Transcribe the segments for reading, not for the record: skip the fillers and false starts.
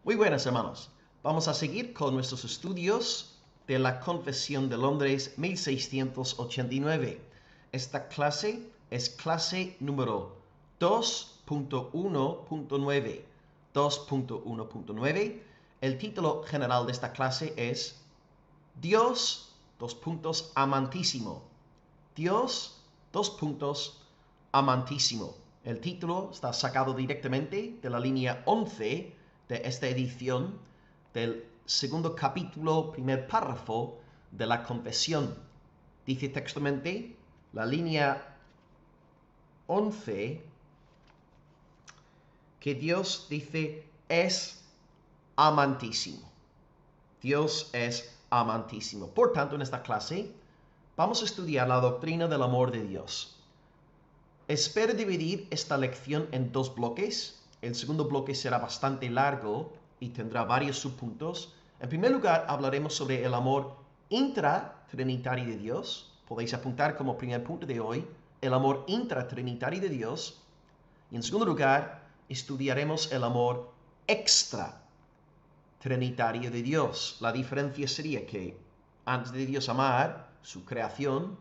Muy buenas, hermanos. Vamos a seguir con nuestros estudios de la Confesión de Londres 1689. Esta clase es clase número 2.1.9. 2.1.9. El título general de esta clase es Dios, amantísimo. Dios, amantísimo. El título está sacado directamente de la línea 11 de esta edición del segundo capítulo, primer párrafo de la confesión. Dice textualmente la línea 11 que Dios dice es amantísimo. Dios es amantísimo. Por tanto, en esta clase vamos a estudiar la doctrina del amor de Dios. Espero dividir esta lección en dos bloques. El segundo bloque será bastante largo y tendrá varios subpuntos. En primer lugar, hablaremos sobre el amor intratrinitario de Dios. Podéis apuntar como primer punto de hoy el amor intratrinitario de Dios. Y en segundo lugar, estudiaremos el amor extratrinitario de Dios. La diferencia sería que antes de Dios amar su creación,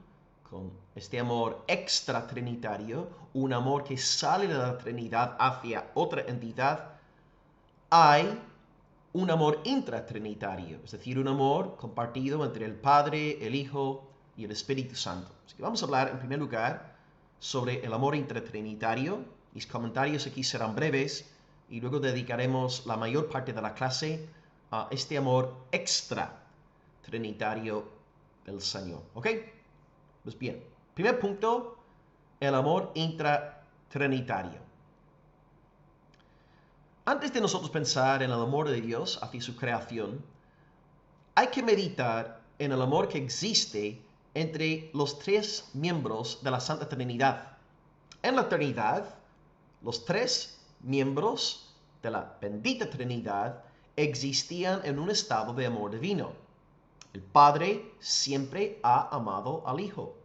con este amor extratrinitario, un amor que sale de la Trinidad hacia otra entidad, hay un amor intratrinitario, es decir, un amor compartido entre el Padre, el Hijo y el Espíritu Santo. Así que vamos a hablar en primer lugar sobre el amor intratrinitario. Mis comentarios aquí serán breves y luego dedicaremos la mayor parte de la clase a este amor extratrinitario del Señor. ¿Ok? Pues bien, primer punto, el amor intratrinitario. Antes de nosotros pensar en el amor de Dios hacia su creación, hay que meditar en el amor que existe entre los tres miembros de la Santa Trinidad. En la Trinidad, los tres miembros de la bendita Trinidad existían en un estado de amor divino. El Padre siempre ha amado al Hijo.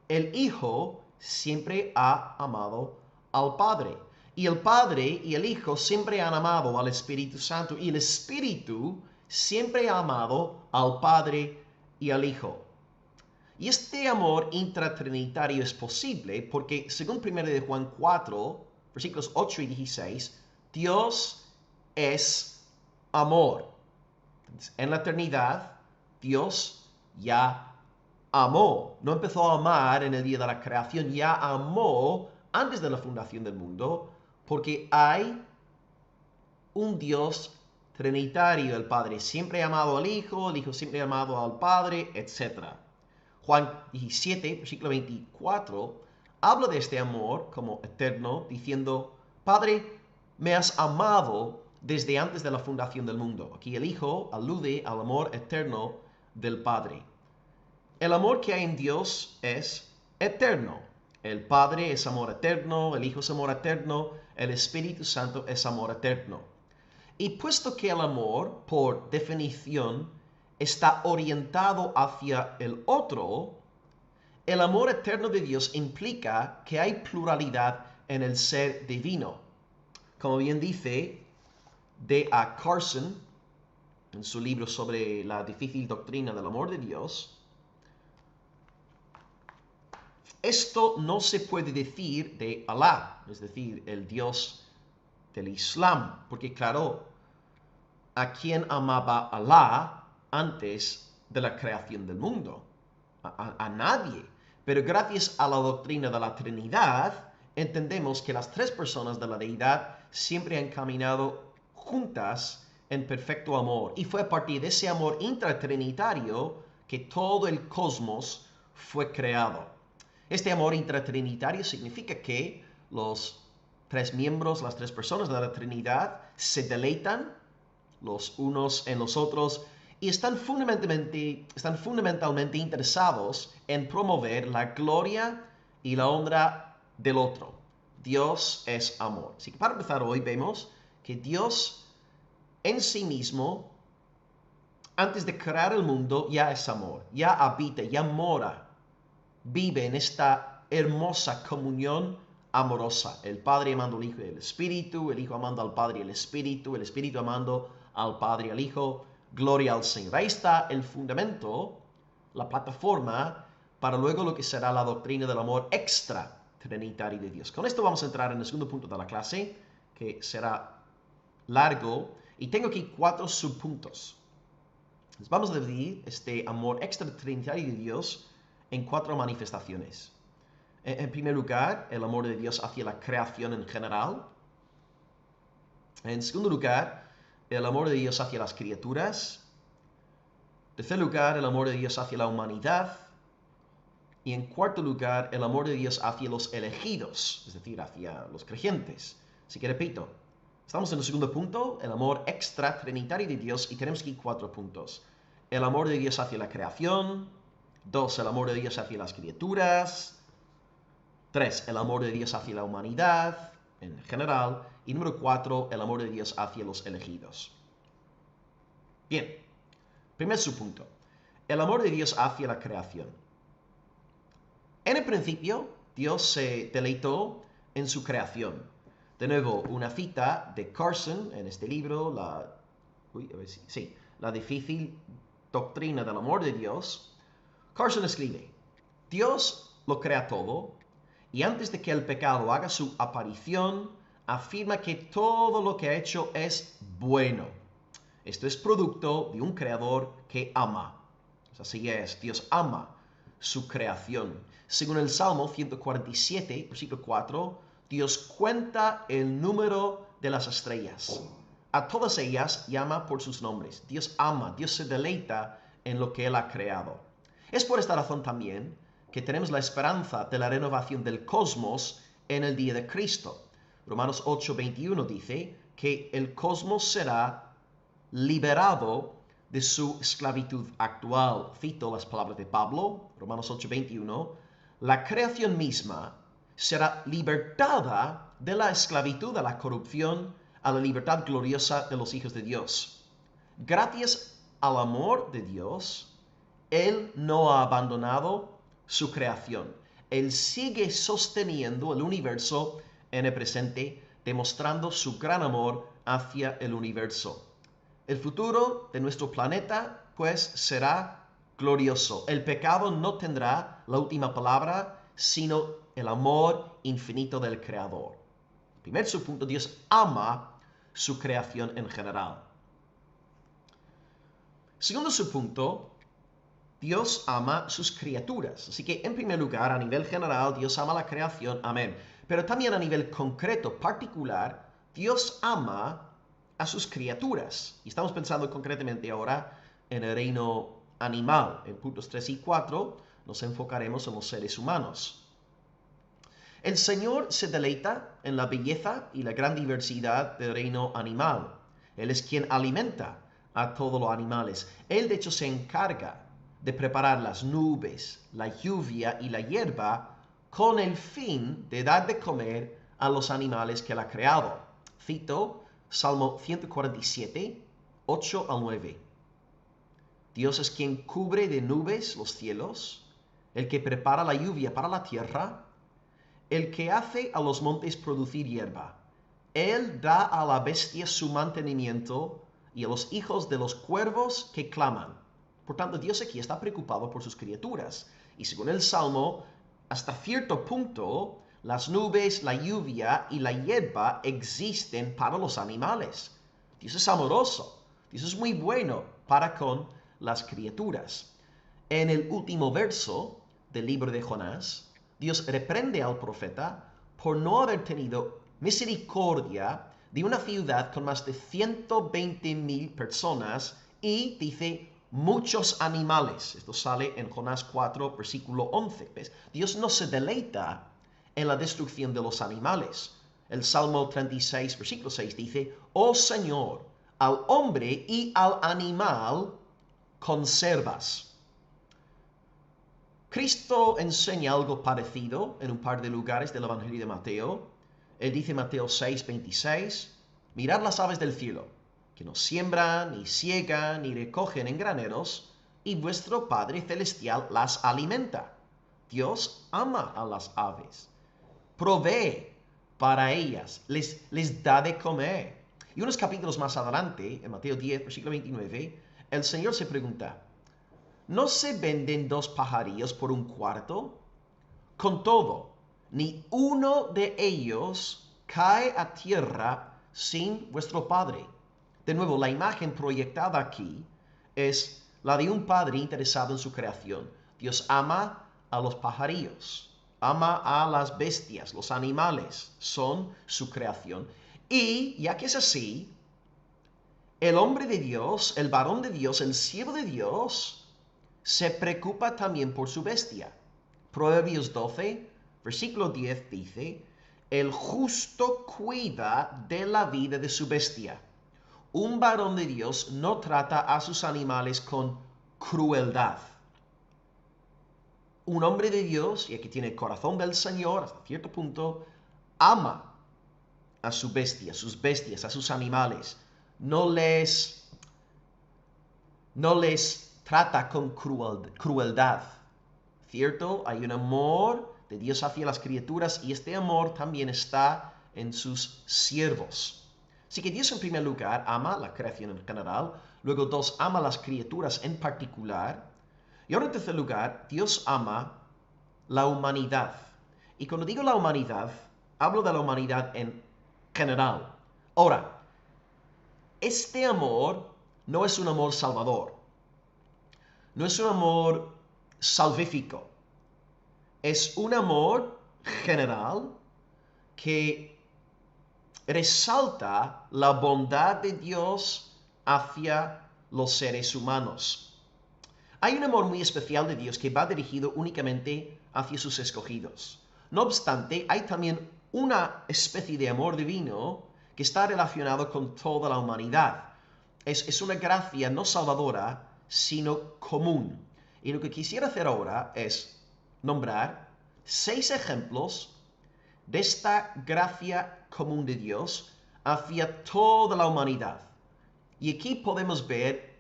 El Hijo siempre ha amado al Padre. Y el Padre y el Hijo siempre han amado al Espíritu Santo. Y el Espíritu siempre ha amado al Padre y al Hijo. Y este amor intratrinitario es posible porque, según 1 de Juan 4, versículos 8 y 16, Dios es amor. En la eternidad, Dios ya amó. No empezó a amar en el día de la creación, ya amó antes de la fundación del mundo, porque hay un Dios trinitario. El Padre siempre ha amado al Hijo, el Hijo siempre ha amado al Padre, etc. Juan 17, versículo 24, habla de este amor como eterno, diciendo, Padre, me has amado desde antes de la fundación del mundo. Aquí el Hijo alude al amor eterno del Padre. El amor que hay en Dios es eterno. El Padre es amor eterno, el Hijo es amor eterno, el Espíritu Santo es amor eterno. Y puesto que el amor, por definición, está orientado hacia el otro, el amor eterno de Dios implica que hay pluralidad en el ser divino. Como bien dice D.A. Carson en su libro sobre la difícil doctrina del amor de Dios, esto no se puede decir de Alá, es decir, el Dios del Islam, porque claro, ¿a quién amaba Alá antes de la creación del mundo? A nadie. Pero gracias a la doctrina de la Trinidad, entendemos que las tres personas de la deidad siempre han caminado juntas en perfecto amor. Y fue a partir de ese amor intratrinitario que todo el cosmos fue creado. Este amor intratrinitario significa que los tres miembros, las tres personas de la Trinidad, se deleitan los unos en los otros y están fundamentalmente interesados en promover la gloria y la honra del otro. Dios es amor. Así que para empezar hoy vemos que Dios en sí mismo, antes de crear el mundo, ya es amor, ya habita, ya mora, vive en esta hermosa comunión amorosa. El Padre amando al Hijo y al Espíritu, el Hijo amando al Padre y al Espíritu, el Espíritu amando al Padre y al Hijo. Gloria al Señor. Ahí está el fundamento, la plataforma, para luego lo que será la doctrina del amor extra trinitario de Dios. Con esto vamos a entrar en el segundo punto de la clase, que será largo, y tengo aquí 4 subpuntos. Entonces vamos a dividir este amor extra trinitario de Dios en 4 manifestaciones. En primer lugar, el amor de Dios hacia la creación en general. En segundo lugar, el amor de Dios hacia las criaturas. En tercer lugar, el amor de Dios hacia la humanidad. Y en cuarto lugar, el amor de Dios hacia los elegidos, es decir, hacia los creyentes. Así que repito, estamos en el segundo punto, el amor extra trinitario de Dios, y tenemos aquí 4 puntos. El amor de Dios hacia la creación. 2, el amor de Dios hacia las criaturas. 3, el amor de Dios hacia la humanidad en general. Y número 4, el amor de Dios hacia los elegidos. Bien, primer subpunto, el amor de Dios hacia la creación. En el principio, Dios se deleitó en su creación. De nuevo, una cita de Carson en este libro, La difícil doctrina del amor de Dios. Carson escribe, Dios lo crea todo, y antes de que el pecado haga su aparición, afirma que todo lo que ha hecho es bueno. Esto es producto de un creador que ama. Así es, Dios ama su creación. Según el Salmo 147, versículo 4, Dios cuenta el número de las estrellas. A todas ellas llama por sus nombres. Dios ama, Dios se deleita en lo que Él ha creado. Es por esta razón también que tenemos la esperanza de la renovación del cosmos en el día de Cristo. Romanos 8:21 dice que el cosmos será liberado de su esclavitud actual. Cito las palabras de Pablo, Romanos 8:21, la creación misma será libertada de la esclavitud a la corrupción, a la libertad gloriosa de los hijos de Dios. Gracias al amor de Dios, Él no ha abandonado su creación. Él sigue sosteniendo el universo en el presente, demostrando su gran amor hacia el universo. El futuro de nuestro planeta, pues, será glorioso. El pecado no tendrá la última palabra, sino el amor infinito del Creador. Primer subpunto, Dios ama su creación en general. Segundo subpunto, Dios ama sus criaturas. Así que, en primer lugar, a nivel general, Dios ama la creación, amén. Pero también a nivel concreto, particular, Dios ama a sus criaturas. Y estamos pensando concretamente ahora en el reino animal. En puntos 3 y 4 nos enfocaremos en los seres humanos. El Señor se deleita en la belleza y la gran diversidad del reino animal. Él es quien alimenta a todos los animales. Él, de hecho, se encarga de preparar las nubes, la lluvia y la hierba con el fin de dar de comer a los animales que Él ha creado. Cito Salmo 147, 8 al 9. Dios es quien cubre de nubes los cielos, el que prepara la lluvia para la tierra, el que hace a los montes producir hierba. Él da a la bestia su mantenimiento y a los hijos de los cuervos que claman. Por tanto, Dios aquí está preocupado por sus criaturas. Y según el Salmo, hasta cierto punto, las nubes, la lluvia y la hierba existen para los animales. Dios es amoroso. Dios es muy bueno para con las criaturas. En el último verso del libro de Jonás, Dios reprende al profeta por no haber tenido misericordia de una ciudad con más de 120,000 personas y dice muchos animales. Esto sale en Jonás 4, versículo 11. ¿Ves? Dios no se deleita en la destrucción de los animales. El Salmo 36, versículo 6 dice, oh Señor, al hombre y al animal conservas. Cristo enseña algo parecido en un par de lugares del Evangelio de Mateo. Él dice en Mateo 6, 26, mirad las aves del cielo, que no siembran, ni siegan, ni recogen en graneros, y vuestro Padre Celestial las alimenta. Dios ama a las aves. provee para ellas, les da de comer. Y unos capítulos más adelante, en Mateo 10, versículo 29, el Señor se pregunta, ¿no se venden 2 pajarillos por un cuarto? Con todo, ni uno de ellos cae a tierra sin vuestro Padre. De nuevo, la imagen proyectada aquí es la de un padre interesado en su creación. Dios ama a los pajarillos, ama a las bestias, los animales son su creación. Y ya que es así, el hombre de Dios, el varón de Dios, el siervo de Dios, se preocupa también por su bestia. Proverbios 12, versículo 10 dice, el justo cuida de la vida de su bestia. Un varón de Dios no trata a sus animales con crueldad. Un hombre de Dios, y que tiene el corazón del Señor hasta cierto punto, ama a su bestia, sus bestias, a sus animales. No les trata con crueldad. ¿Cierto? Hay un amor de Dios hacia las criaturas y este amor también está en sus siervos. Así que Dios en primer lugar ama la creación en general, luego 2, ama las criaturas en particular, y ahora en tercer lugar, Dios ama la humanidad. Y cuando digo la humanidad, hablo de la humanidad en general. Ahora, este amor no es un amor salvador, no es un amor salvífico, es un amor general que resalta la bondad de Dios hacia los seres humanos. Hay un amor muy especial de Dios que va dirigido únicamente hacia sus escogidos. No obstante, hay también una especie de amor divino que está relacionado con toda la humanidad. Es una gracia no salvadora, sino común. Y lo que quisiera hacer ahora es nombrar 6 ejemplos de esta gracia común de Dios hacia toda la humanidad. Y aquí podemos ver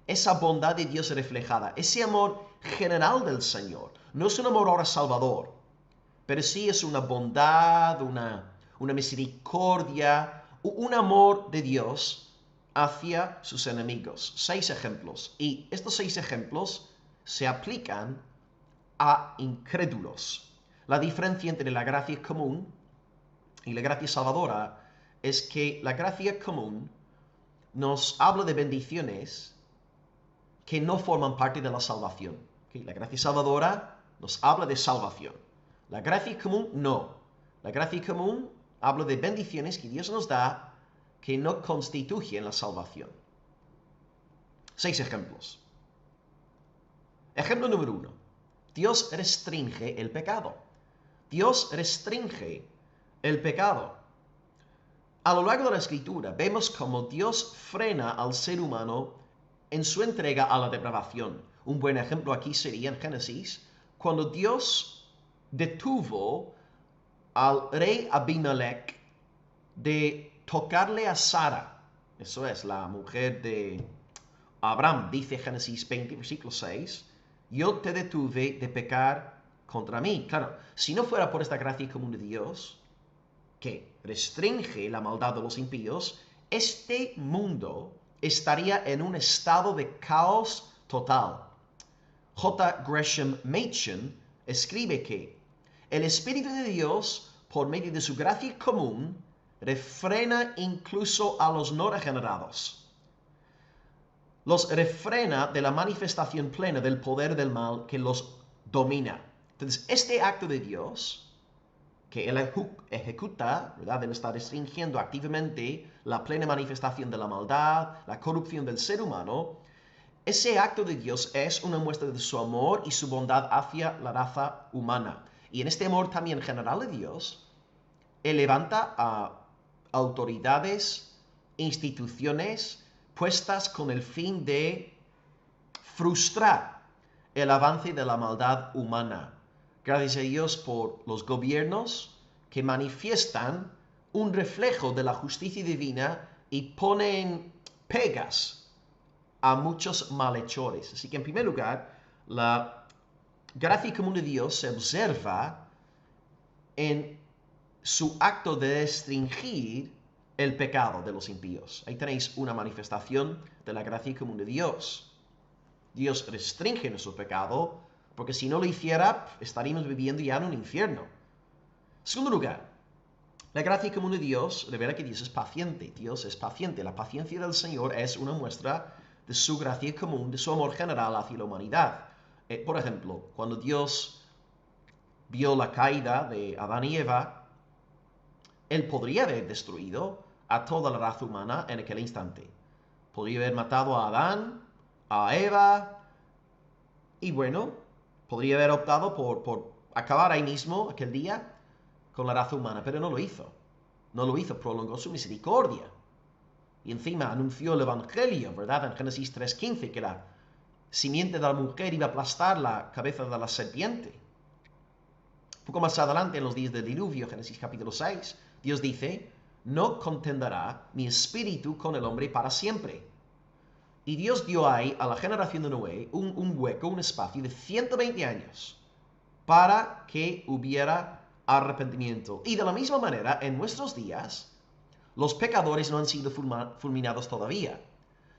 esa bondad de Dios reflejada, ese amor general del Señor. No es un amor ahora salvador, pero sí es una bondad, una misericordia, un amor de Dios hacia sus enemigos. 6 ejemplos. Y estos 6 ejemplos se aplican a incrédulos. La diferencia entre la gracia común y la gracia salvadora es que la gracia común nos habla de bendiciones que no forman parte de la salvación. ¿Okay? La gracia salvadora nos habla de salvación. La gracia común no. La gracia común habla de bendiciones que Dios nos da que no constituyen la salvación. 6 ejemplos. Ejemplo número 1. Dios restringe el pecado. Dios restringe el pecado. A lo largo de la Escritura vemos cómo Dios frena al ser humano en su entrega a la depravación. Un buen ejemplo aquí sería en Génesis, cuando Dios detuvo al rey Abimelech de tocarle a Sara. Eso es, la mujer de Abraham. Dice Génesis 20, versículo 6, yo te detuve de pecar contra mí. Claro, si no fuera por esta gracia común de Dios, que restringe la maldad de los impíos, este mundo estaría en un estado de caos total. J. Gresham Machen escribe que el Espíritu de Dios, por medio de su gracia común, refrena incluso a los no regenerados. Los refrena de la manifestación plena del poder del mal que los domina. Entonces, este acto de Dios que Él ejecuta, ¿verdad? Él está restringiendo activamente la plena manifestación de la maldad, la corrupción del ser humano. Ese acto de Dios es una muestra de su amor y su bondad hacia la raza humana. Y en este amor también general de Dios, Él levanta a autoridades, instituciones, puestas con el fin de frustrar el avance de la maldad humana. Gracias a Dios por los gobiernos que manifiestan un reflejo de la justicia divina y ponen pegas a muchos malhechores. Así que en primer lugar, la gracia común de Dios se observa en su acto de restringir el pecado de los impíos. Ahí tenéis una manifestación de la gracia común de Dios. Dios restringe nuestro pecado, porque si no lo hiciera, estaríamos viviendo ya en un infierno. Segundo lugar, la gracia común de Dios revela que Dios es paciente. Dios es paciente. La paciencia del Señor es una muestra de su gracia común, de su amor general hacia la humanidad. Por ejemplo, cuando Dios vio la caída de Adán y Eva, Él podría haber destruido a toda la raza humana en aquel instante. Podría haber matado a Adán, a Eva, y bueno, podría haber optado por acabar ahí mismo, aquel día, con la raza humana, pero no lo hizo. No lo hizo, prolongó su misericordia. Y encima anunció el Evangelio, ¿verdad? En Génesis 3:15, que la simiente de la mujer iba a aplastar la cabeza de la serpiente. Un poco más adelante, en los días del diluvio, Génesis capítulo 6, Dios dice, no contenderá mi espíritu con el hombre para siempre. Y Dios dio ahí a la generación de Noé un hueco, un espacio de 120 años para que hubiera arrepentimiento. Y de la misma manera, en nuestros días, los pecadores no han sido fulminados todavía.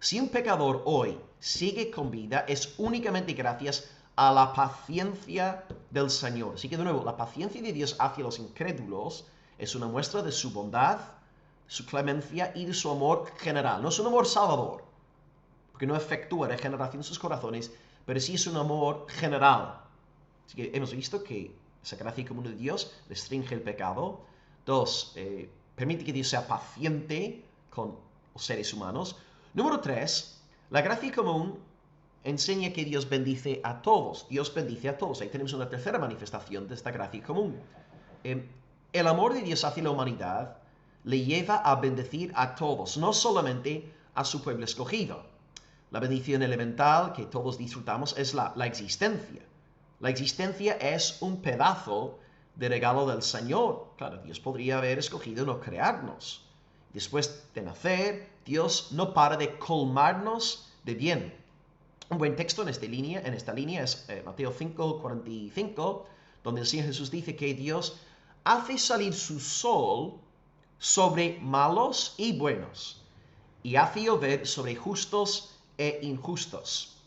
Si un pecador hoy sigue con vida, es únicamente gracias a la paciencia del Señor. Así que de nuevo, la paciencia de Dios hacia los incrédulos es una muestra de su bondad, su clemencia y de su amor general. No es un amor salvador, porque no efectúa regeneración en sus corazones, pero sí es un amor general. Así que hemos visto que esa gracia común de Dios restringe el pecado. Dos, permite que Dios sea paciente con los seres humanos. Número 3, la gracia común enseña que Dios bendice a todos. Dios bendice a todos. Ahí tenemos una tercera manifestación de esta gracia común. El amor de Dios hacia la humanidad le lleva a bendecir a todos, no solamente a su pueblo escogido. La bendición elemental que todos disfrutamos es la existencia. La existencia es un pedazo de regalo del Señor. Claro, Dios podría haber escogido no crearnos. Después de nacer, Dios no para de colmarnos de bien. Un buen texto en esta línea es Mateo 5:45, donde el Señor Jesús dice que Dios hace salir su sol sobre malos y buenos, y hace llover sobre justos e injustos.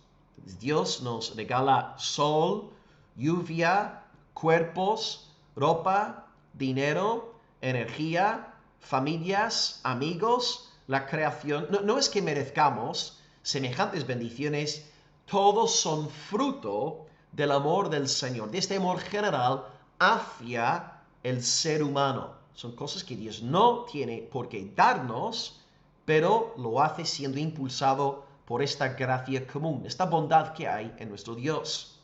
Dios nos regala sol, lluvia, cuerpos, ropa, dinero, energía, familias, amigos, la creación. No es que merezcamos semejantes bendiciones, todos son fruto del amor del Señor, de este amor general hacia el ser humano. Son cosas que Dios no tiene por qué darnos, pero lo hace siendo impulsado por esta gracia común, esta bondad que hay en nuestro Dios.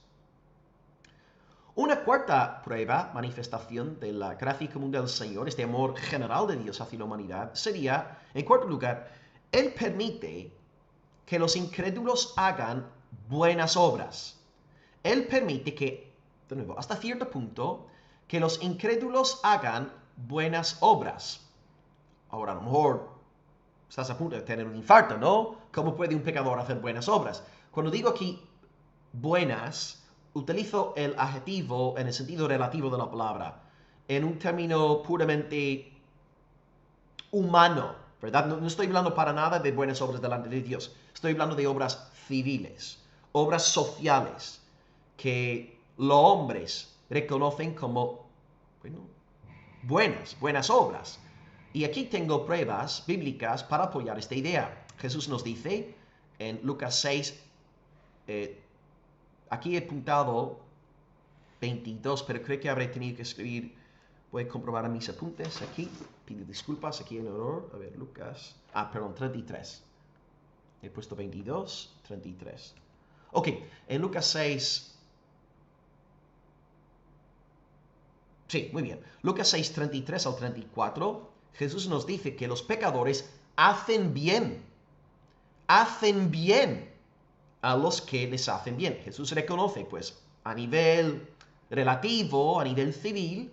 Una cuarta prueba, manifestación de la gracia común del Señor, este amor general de Dios hacia la humanidad, sería, en cuarto lugar, Él permite que los incrédulos hagan buenas obras. Él permite que, de nuevo, hasta cierto punto, que los incrédulos hagan buenas obras. Ahora, a lo mejor estás a punto de tener un infarto, ¿no? ¿Cómo puede un pecador hacer buenas obras? Cuando digo aquí buenas, utilizo el adjetivo en el sentido relativo de la palabra, en un término puramente humano, ¿verdad? No estoy hablando para nada de buenas obras delante de Dios. Estoy hablando de obras civiles, obras sociales, que los hombres reconocen como, bueno, buenas obras. Y aquí tengo pruebas bíblicas para apoyar esta idea. Jesús nos dice en Lucas 6, aquí he apuntado 22, pero creo que habré tenido que escribir, voy a comprobar en mis apuntes aquí, pido disculpas, aquí en error, a ver, Lucas, perdón, 33. He puesto 22, 33. Ok, en Lucas 6, sí, muy bien. Lucas 6, 33 al 34, Jesús nos dice que los pecadores hacen bien a los que les hacen bien. Jesús reconoce, pues, a nivel relativo, a nivel civil,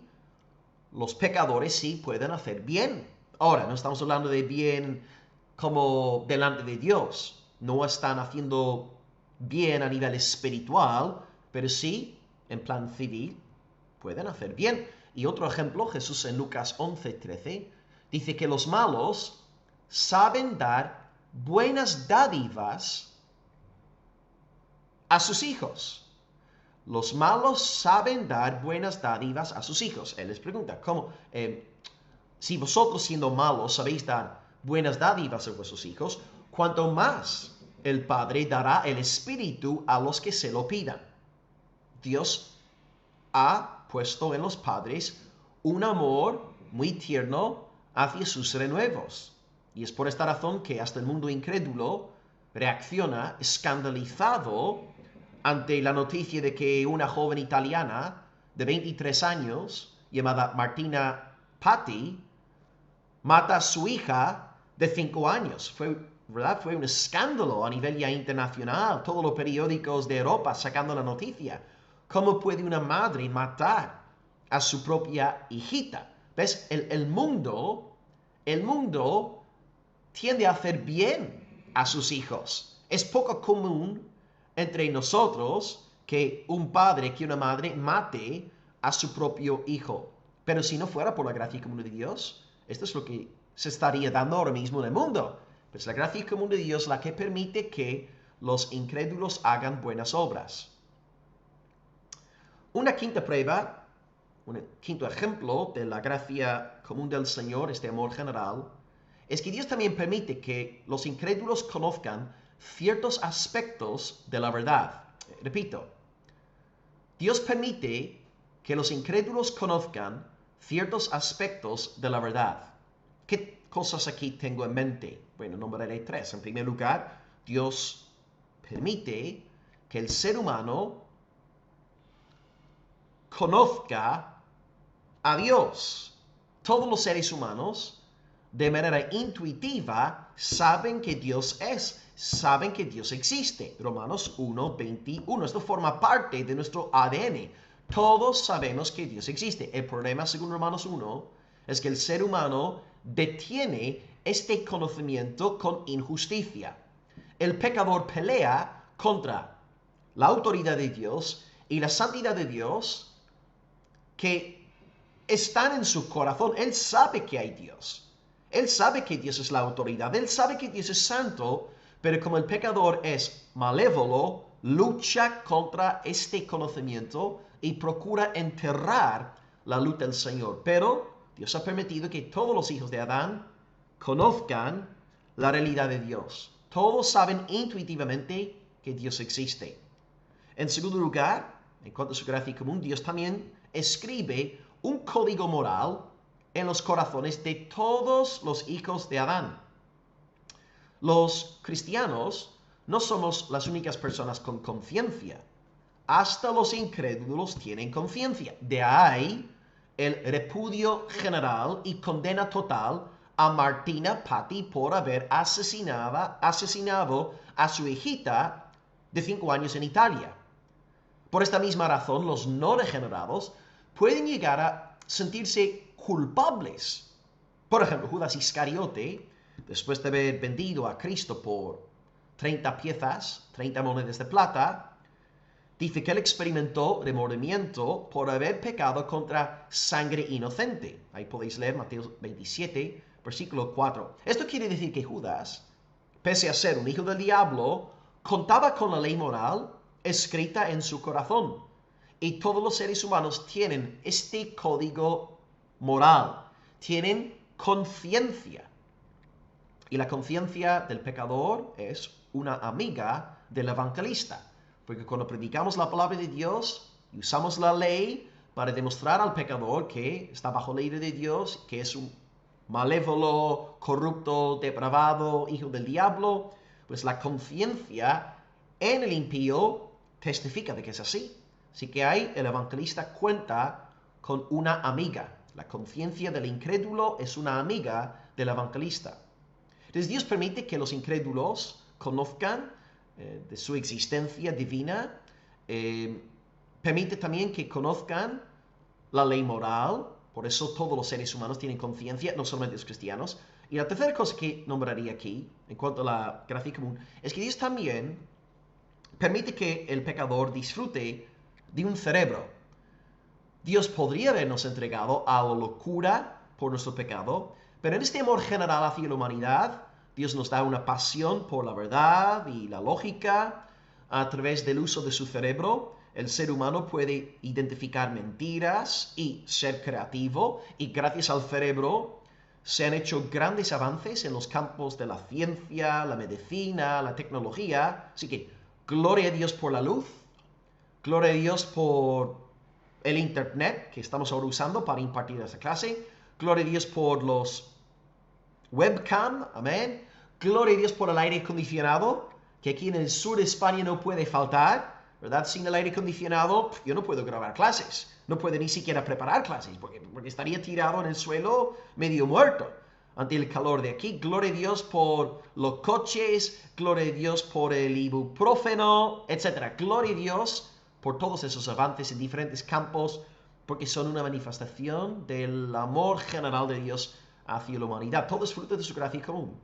los pecadores sí pueden hacer bien. Ahora, no estamos hablando de bien como delante de Dios. No están haciendo bien a nivel espiritual, pero sí, en plan civil, pueden hacer bien. Y otro ejemplo, Jesús en Lucas 11:13, dice que los malos saben dar buenas dádivas a sus hijos. Los malos saben dar buenas dádivas a sus hijos. Él les pregunta, ¿cómo? Si vosotros siendo malos sabéis dar buenas dádivas a vuestros hijos, cuanto más el Padre dará el Espíritu a los que se lo pidan. Dios ha puesto en los padres un amor muy tierno hacia sus renuevos. Y es por esta razón que hasta el mundo incrédulo reacciona escandalizado ante la noticia de que una joven italiana de 23 años, llamada Martina Patti, mata a su hija de 5 años. ¿Verdad? Fue un escándalo a nivel ya internacional, todos los periódicos de Europa sacando la noticia. ¿Cómo puede una madre matar a su propia hijita? ¿Ves? El mundo tiende a hacer bien a sus hijos. Es poco común entre nosotros que un padre, que una madre mate a su propio hijo. Pero si no fuera por la gracia común de Dios, esto es lo que se estaría dando ahora mismo en el mundo. Pues la gracia común de Dios la que permite que los incrédulos hagan buenas obras. Una quinta prueba, un quinto ejemplo de la gracia común del Señor, este amor general, es que Dios también permite que los incrédulos conozcan ciertos aspectos de la verdad. Repito, Dios permite que los incrédulos conozcan ciertos aspectos de la verdad. ¿Qué cosas aquí tengo en mente? Bueno, nombraré 3. En primer lugar, Dios permite que el ser humano conozca a Dios. Todos los seres humanos, de manera intuitiva, saben que Dios es, saben que Dios existe. Romanos 1:21. Esto forma parte de nuestro ADN. Todos sabemos que Dios existe. El problema, según Romanos 1, es que el ser humano detiene este conocimiento con injusticia. El pecador pelea contra la autoridad de Dios y la santidad de Dios que están en su corazón. Él sabe que hay Dios. Él sabe que Dios es la autoridad. Él sabe que Dios es santo, pero como el pecador es malévolo, lucha contra este conocimiento y procura enterrar la luz del Señor. Pero Dios ha permitido que todos los hijos de Adán conozcan la realidad de Dios. Todos saben intuitivamente que Dios existe. En segundo lugar, en cuanto a su gracia común, Dios también escribe un código moral en los corazones de todos los hijos de Adán. Los cristianos no somos las únicas personas con conciencia. Hasta los incrédulos tienen conciencia. De ahí el repudio general y condena total a Martina Patti por haber asesinado a su hijita de 5 años en Italia. Por esta misma razón, los no regenerados pueden llegar a sentirse culpables. Por ejemplo, Judas Iscariote, después de haber vendido a Cristo por 30 piezas, 30 monedas de plata, dice que él experimentó remordimiento por haber pecado contra sangre inocente. Ahí podéis leer Mateo 27, versículo 4. Esto quiere decir que Judas, pese a ser un hijo del diablo, contaba con la ley moral escrita en su corazón. Y todos los seres humanos tienen este código moral, tienen conciencia. Y la conciencia del pecador es una amiga del evangelista. Porque cuando predicamos la palabra de Dios y usamos la ley para demostrar al pecador que está bajo la ira de Dios, que es un malévolo, corrupto, depravado, hijo del diablo, pues la conciencia en el impío testifica de que es así. Así que ahí el evangelista cuenta con una amiga. La conciencia del incrédulo es una amiga del evangelista. Entonces Dios permite que los incrédulos conozcan de su existencia divina, permite también que conozcan la ley moral, por eso todos los seres humanos tienen conciencia, no solamente los cristianos. Y la tercera cosa que nombraría aquí, en cuanto a la gracia común, es que Dios también permite que el pecador disfrute de un cerebro. Dios podría habernos entregado a la locura por nuestro pecado, pero en este amor general hacia la humanidad, Dios nos da una pasión por la verdad y la lógica. A través del uso de su cerebro, el ser humano puede identificar mentiras y ser creativo, y gracias al cerebro se han hecho grandes avances en los campos de la ciencia, la medicina, la tecnología. Así que, gloria a Dios por la luz, gloria a Dios por el Internet que estamos ahora usando para impartir esta clase, gloria a Dios por los webcam, amén. Gloria a Dios por el aire acondicionado, que aquí en el sur de España no puede faltar, ¿verdad? Sin el aire acondicionado, yo no puedo grabar clases, no puedo ni siquiera preparar clases, porque estaría tirado en el suelo medio muerto ante el calor de aquí. Gloria a Dios por los coches, gloria a Dios por el ibuprofeno, etc. Gloria a Dios por todos esos avances en diferentes campos, porque son una manifestación del amor general de Dios hacia la humanidad. Todo es fruto de su gracia común.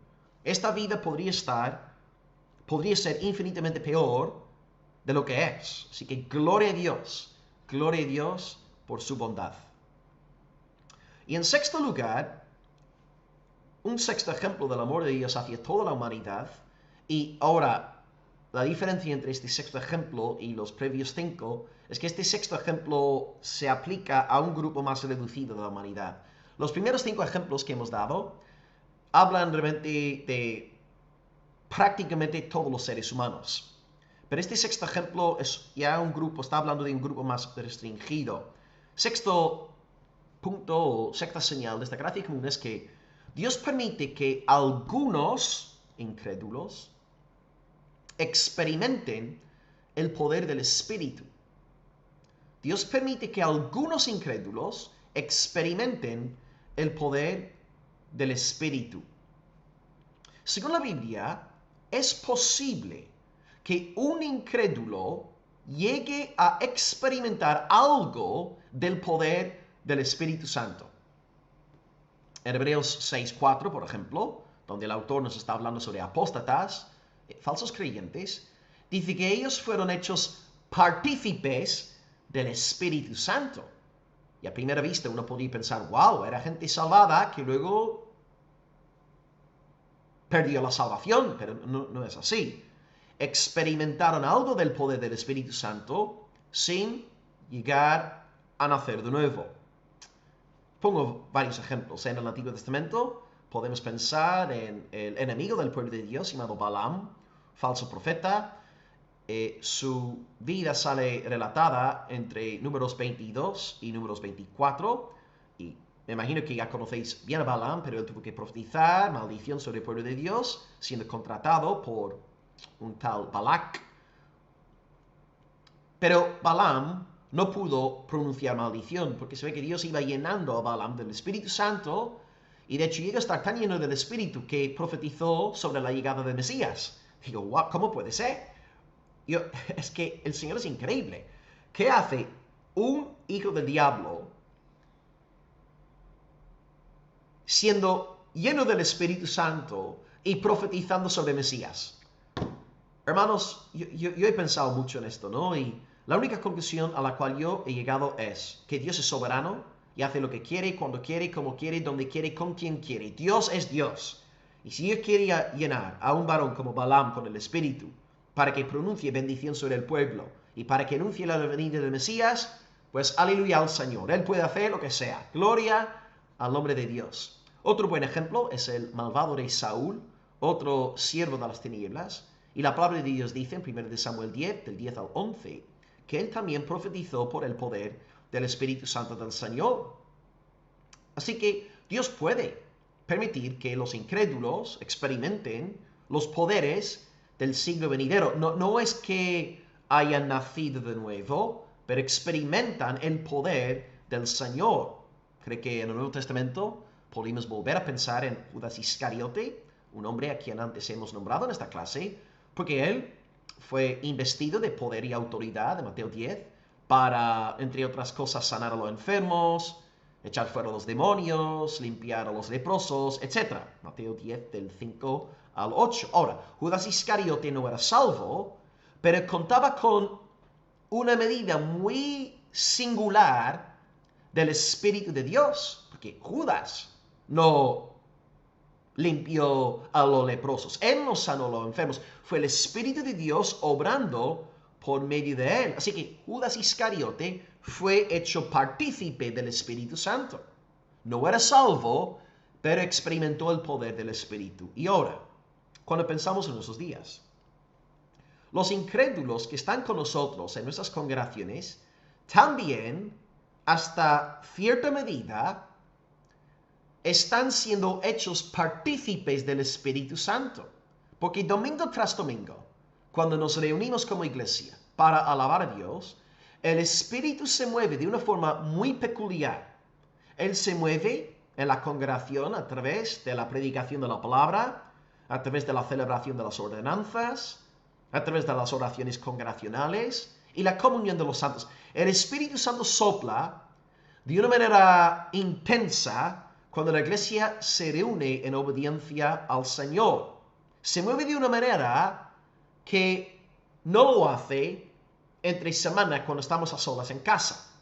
Esta vida podría ser infinitamente peor de lo que es. Así que gloria a Dios por su bondad. Y en sexto lugar, un sexto ejemplo del amor de Dios hacia toda la humanidad, y ahora la diferencia entre este sexto ejemplo y los previos 5 es que este sexto ejemplo se aplica a un grupo más reducido de la humanidad. Los primeros 5 ejemplos que hemos dado hablan realmente de prácticamente todos los seres humanos. Pero este sexto ejemplo es ya un grupo, está hablando de un grupo más restringido. Sexto punto o sexta señal de esta gracia común es que Dios permite que algunos incrédulos experimenten el poder del Espíritu. Dios permite que algunos incrédulos experimenten el poder del Espíritu. Según la Biblia, es posible que un incrédulo llegue a experimentar algo del poder del Espíritu Santo. En Hebreos 6:4, por ejemplo, donde el autor nos está hablando sobre apóstatas, falsos creyentes, dice que ellos fueron hechos partícipes del Espíritu Santo. Y a primera vista uno podría pensar, wow, era gente salvada que luego perdió la salvación, pero no es así. Experimentaron algo del poder del Espíritu Santo sin llegar a nacer de nuevo. Pongo varios ejemplos. En el Antiguo Testamento podemos pensar en el enemigo del pueblo de Dios llamado Balaam, falso profeta. Su vida sale relatada entre Números 22 y Números 24. Y me imagino que ya conocéis bien a Balaam, pero él tuvo que profetizar maldición sobre el pueblo de Dios, siendo contratado por un tal Balac. Pero Balaam no pudo pronunciar maldición, porque se ve que Dios iba llenando a Balaam del Espíritu Santo, y de hecho llega a estar tan lleno del Espíritu que profetizó sobre la llegada del Mesías. Digo, wow, ¿cómo puede ser? Es que el Señor es increíble. ¿Qué hace un hijo del diablo siendo lleno del Espíritu Santo y profetizando sobre Mesías? Hermanos, yo he pensado mucho en esto, ¿no? Y la única conclusión a la cual yo he llegado es que Dios es soberano y hace lo que quiere, cuando quiere, como quiere, donde quiere, con quien quiere. Dios es Dios. Y si Dios quería llenar a un varón como Balaam con el Espíritu para que pronuncie bendición sobre el pueblo y para que anuncie la venida del Mesías, pues aleluya al Señor. Él puede hacer lo que sea. Gloria al nombre de Dios. Otro buen ejemplo es el malvado rey Saúl, otro siervo de las tinieblas. Y la palabra de Dios dice en 1 Samuel 10, del 10 al 11, que él también profetizó por el poder del Espíritu Santo del Señor. Así que Dios puede permitir que los incrédulos experimenten los poderes del siglo venidero. No es que hayan nacido de nuevo, pero experimentan el poder del Señor. Creo que en el Nuevo Testamento podemos volver a pensar en Judas Iscariote, un hombre a quien antes hemos nombrado en esta clase, porque él fue investido de poder y autoridad de Mateo 10 para, entre otras cosas, sanar a los enfermos, echar fuera a los demonios, limpiar a los leprosos, etc. Mateo 10 del 5 al 8. Ahora, Judas Iscariote no era salvo, pero contaba con una medida muy singular del Espíritu de Dios, porque Judas no limpió a los leprosos, él no sanó a los enfermos, fue el Espíritu de Dios obrando por medio de él. Así que Judas Iscariote fue hecho partícipe del Espíritu Santo. No era salvo, pero experimentó el poder del Espíritu. Y ahora, cuando pensamos en nuestros días, los incrédulos que están con nosotros en nuestras congregaciones, también, hasta cierta medida, están siendo hechos partícipes del Espíritu Santo. Porque domingo tras domingo, cuando nos reunimos como iglesia para alabar a Dios, el Espíritu se mueve de una forma muy peculiar. Él se mueve en la congregación a través de la predicación de la palabra, a través de la celebración de las ordenanzas, a través de las oraciones congregacionales y la comunión de los santos. El Espíritu Santo sopla de una manera intensa cuando la iglesia se reúne en obediencia al Señor. Se mueve de una manera que no lo hace entre semana cuando estamos a solas en casa,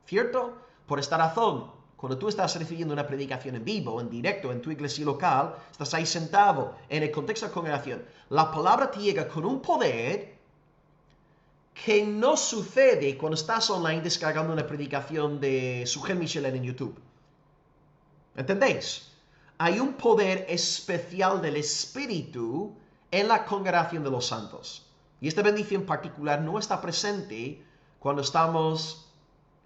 ¿cierto? Por esta razón, cuando tú estás recibiendo una predicación en vivo, en directo, en tu iglesia local, estás ahí sentado en el contexto de la congregación, la palabra te llega con un poder que no sucede cuando estás online descargando una predicación de Sujel Michelin en YouTube. ¿Entendéis? Hay un poder especial del Espíritu en la congregación de los santos. Y esta bendición particular no está presente cuando estamos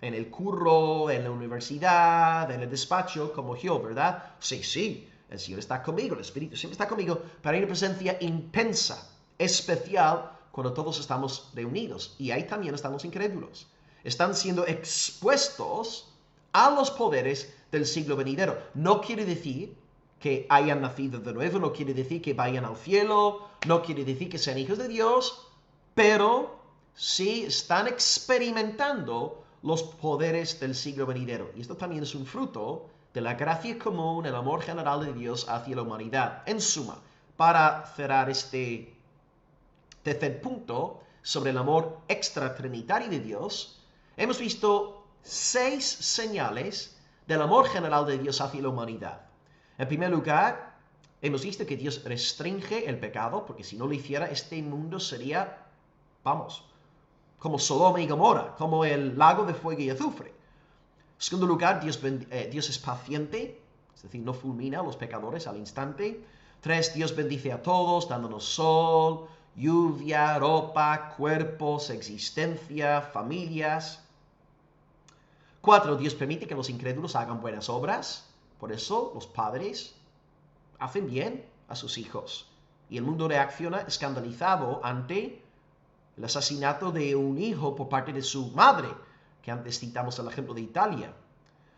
en el curro, en la universidad, en el despacho, como yo, ¿verdad? Sí, el Señor está conmigo, el Espíritu siempre está conmigo, pero hay una presencia intensa, especial, cuando todos estamos reunidos. Y ahí también están los incrédulos. Están siendo expuestos a los poderes del siglo venidero. No quiere decir que hayan nacido de nuevo, no quiere decir que vayan al cielo, no quiere decir que sean hijos de Dios, pero sí están experimentando los poderes del siglo venidero. Y esto también es un fruto de la gracia común, el amor general de Dios hacia la humanidad. En suma, para cerrar este tercer punto sobre el amor extratrinitario de Dios, hemos visto 6 señales del amor general de Dios hacia la humanidad. En primer lugar, hemos visto que Dios restringe el pecado, porque si no lo hiciera, este mundo sería, vamos, como Sodoma y Gomorra, como el lago de fuego y azufre. En segundo lugar, Dios es paciente, es decir, no fulmina a los pecadores al instante. 3, Dios bendice a todos, dándonos sol, lluvia, ropa, cuerpos, existencia, familias. 4, Dios permite que los incrédulos hagan buenas obras. Por eso los padres hacen bien a sus hijos. Y el mundo reacciona escandalizado ante el asesinato de un hijo por parte de su madre, que antes citamos el ejemplo de Italia.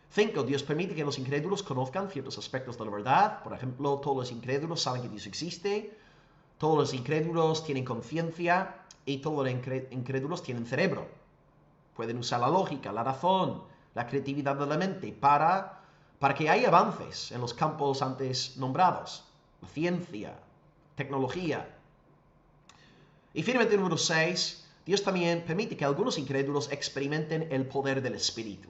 5, Dios permite que los incrédulos conozcan ciertos aspectos de la verdad. Por ejemplo, todos los incrédulos saben que Dios existe, todos los incrédulos tienen conciencia y todos los incrédulos tienen cerebro. Pueden usar la lógica, la razón, la creatividad de la mente para que haya avances en los campos antes nombrados, la ciencia, tecnología. Y finalmente, número 6, Dios también permite que algunos incrédulos experimenten el poder del Espíritu.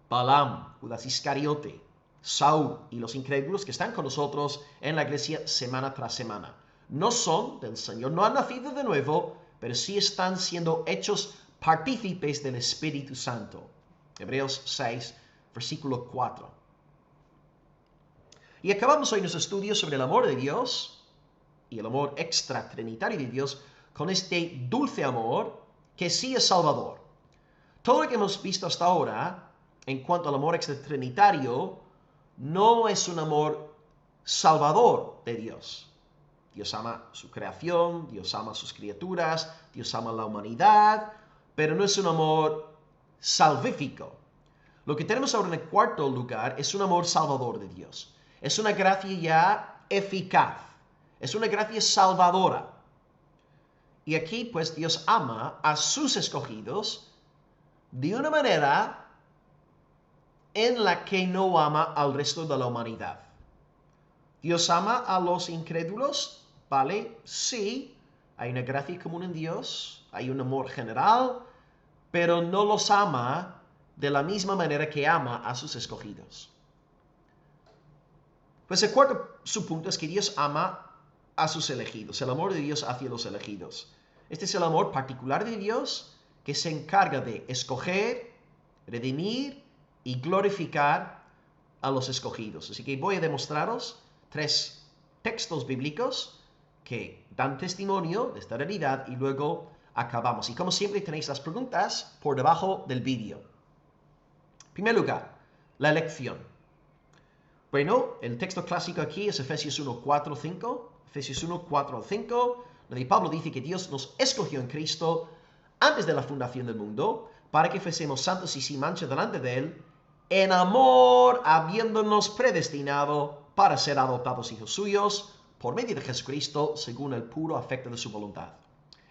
Balaam, Judas Iscariote, Saúl y los incrédulos que están con nosotros en la iglesia semana tras semana. No son del Señor, no han nacido de nuevo, pero sí están siendo hechos partícipes del Espíritu Santo. Hebreos 6, versículo 4. Y acabamos hoy nuestro estudio sobre el amor de Dios y el amor extratrinitario de Dios con este dulce amor que sí es salvador. Todo lo que hemos visto hasta ahora en cuanto al amor extratrinitario no es un amor salvador de Dios. Dios ama su creación, Dios ama sus criaturas, Dios ama la humanidad, pero no es un amor salvífico. Lo que tenemos ahora en el cuarto lugar es un amor salvador de Dios. Es una gracia ya eficaz, es una gracia salvadora. Y aquí pues Dios ama a sus escogidos de una manera en la que no ama al resto de la humanidad. Dios ama a los incrédulos, ¿vale? Sí, hay una gracia común en Dios, hay un amor general, pero no los ama de la misma manera que ama a sus escogidos. Pues el cuarto subpunto es que Dios ama a sus elegidos, el amor de Dios hacia los elegidos. Este es el amor particular de Dios que se encarga de escoger, redimir y glorificar a los escogidos. Así que voy a demostraros 3 textos bíblicos que dan testimonio de esta realidad y luego acabamos. Y como siempre tenéis las preguntas por debajo del vídeo. En primer lugar, la elección. Bueno, el texto clásico aquí es Efesios 1, 4, 5. Efesios 1, 4 5, donde Pablo dice que Dios nos escogió en Cristo antes de la fundación del mundo para que fuésemos santos y sin mancha delante de Él, en amor habiéndonos predestinado para ser adoptados hijos suyos por medio de Jesucristo según el puro afecto de su voluntad.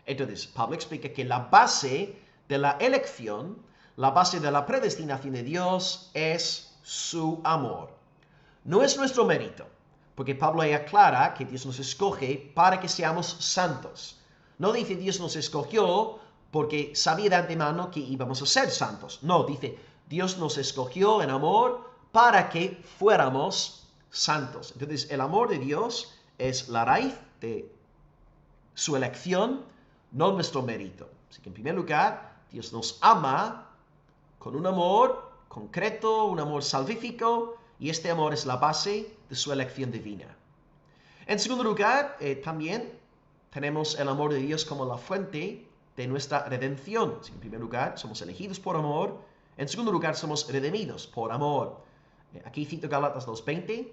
Entonces, Pablo explica que la base de la elección, la base de la predestinación de Dios es su amor. No es nuestro mérito, porque Pablo ahí aclara que Dios nos escoge para que seamos santos. No dice Dios nos escogió porque sabía de antemano que íbamos a ser santos. No, dice Dios nos escogió en amor para que fuéramos santos. Entonces el amor de Dios es la raíz de su elección, no nuestro mérito. Así que en primer lugar, Dios nos ama con un amor concreto, un amor salvífico, y este amor es la base de su elección divina. En segundo lugar, también tenemos el amor de Dios como la fuente de nuestra redención. En primer lugar, somos elegidos por amor. En segundo lugar, somos redimidos por amor. Aquí cito Gálatas 2:20,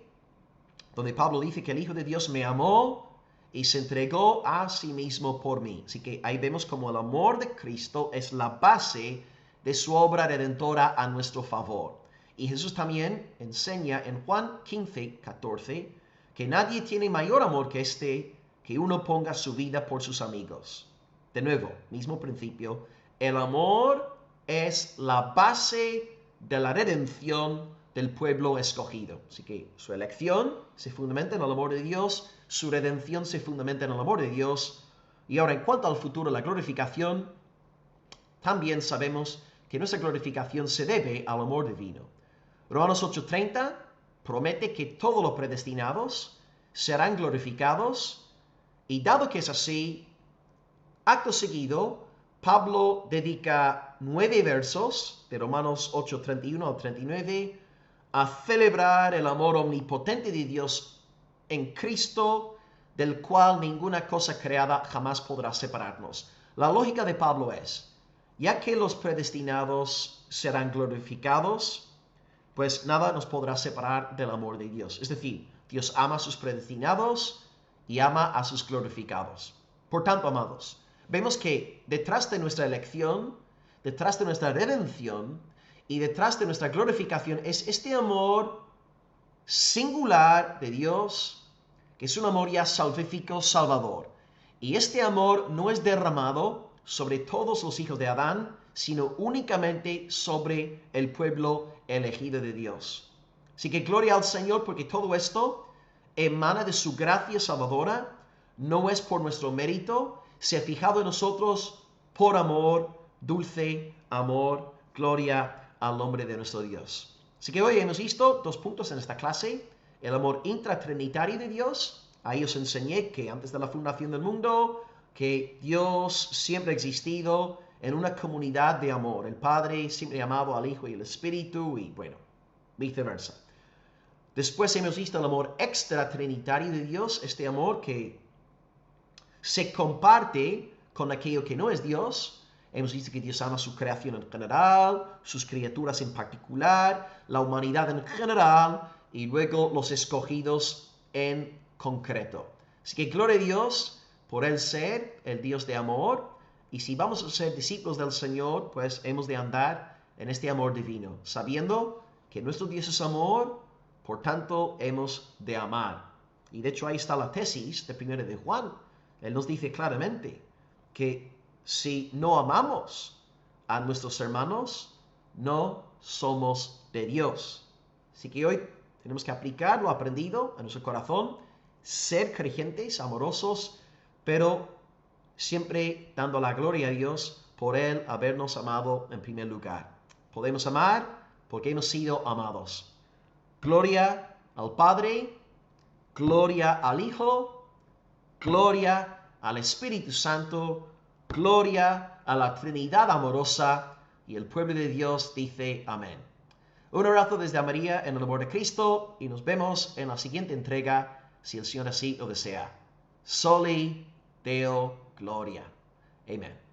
donde Pablo dice que el Hijo de Dios me amó y se entregó a sí mismo por mí. Así que ahí vemos como el amor de Cristo es la base de su obra redentora a nuestro favor. Y Jesús también enseña en Juan 15:14 que nadie tiene mayor amor que este, que uno ponga su vida por sus amigos. De nuevo, mismo principio, el amor es la base de la redención del pueblo escogido. Así que su elección se fundamenta en el amor de Dios, su redención se fundamenta en el amor de Dios. Y ahora, en cuanto al futuro, la glorificación, también sabemos que nuestra glorificación se debe al amor divino. Romanos 8:30 promete que todos los predestinados serán glorificados, y dado que es así, acto seguido, Pablo dedica 9 versos de Romanos 8:31 al 39 a celebrar el amor omnipotente de Dios en Cristo, del cual ninguna cosa creada jamás podrá separarnos. La lógica de Pablo es, ya que los predestinados serán glorificados, pues nada nos podrá separar del amor de Dios. Es decir, Dios ama a sus predestinados y ama a sus glorificados. Por tanto, amados, vemos que detrás de nuestra elección, detrás de nuestra redención y detrás de nuestra glorificación es este amor singular de Dios, que es un amor ya salvífico, salvador. Y este amor no es derramado sobre todos los hijos de Adán, sino únicamente sobre el pueblo elegido de Dios. Así que gloria al Señor, porque todo esto emana de su gracia salvadora, no es por nuestro mérito, se ha fijado en nosotros por amor, dulce amor, gloria al nombre de nuestro Dios. Así que hoy hemos visto 2 puntos en esta clase: el amor intratrinitario de Dios. Ahí os enseñé que antes de la fundación del mundo, que Dios siempre ha existido en una comunidad de amor. El Padre siempre ha amado al Hijo y al Espíritu, y bueno, viceversa. Después hemos visto el amor extratrinitario de Dios, este amor que se comparte con aquello que no es Dios. Hemos visto que Dios ama su creación en general, sus criaturas en particular, la humanidad en general, y luego los escogidos en concreto. Así que gloria a Dios por Él ser el Dios de amor, y si vamos a ser discípulos del Señor, pues hemos de andar en este amor divino, sabiendo que nuestro Dios es amor, por tanto hemos de amar. Y de hecho ahí está la tesis de 1 de Juan. Él nos dice claramente que si no amamos a nuestros hermanos, no somos de Dios. Así que hoy tenemos que aplicar lo aprendido a nuestro corazón, ser creyentes, amorosos, pero siempre dando la gloria a Dios por Él habernos amado en primer lugar. Podemos amar porque hemos sido amados. Gloria al Padre, gloria al Hijo, gloria al Espíritu Santo, gloria a la Trinidad amorosa, y el pueblo de Dios dice amén. Un abrazo desde María en el amor de Cristo y nos vemos en la siguiente entrega, si el Señor así lo desea. Soli Deo Gloria. Amén.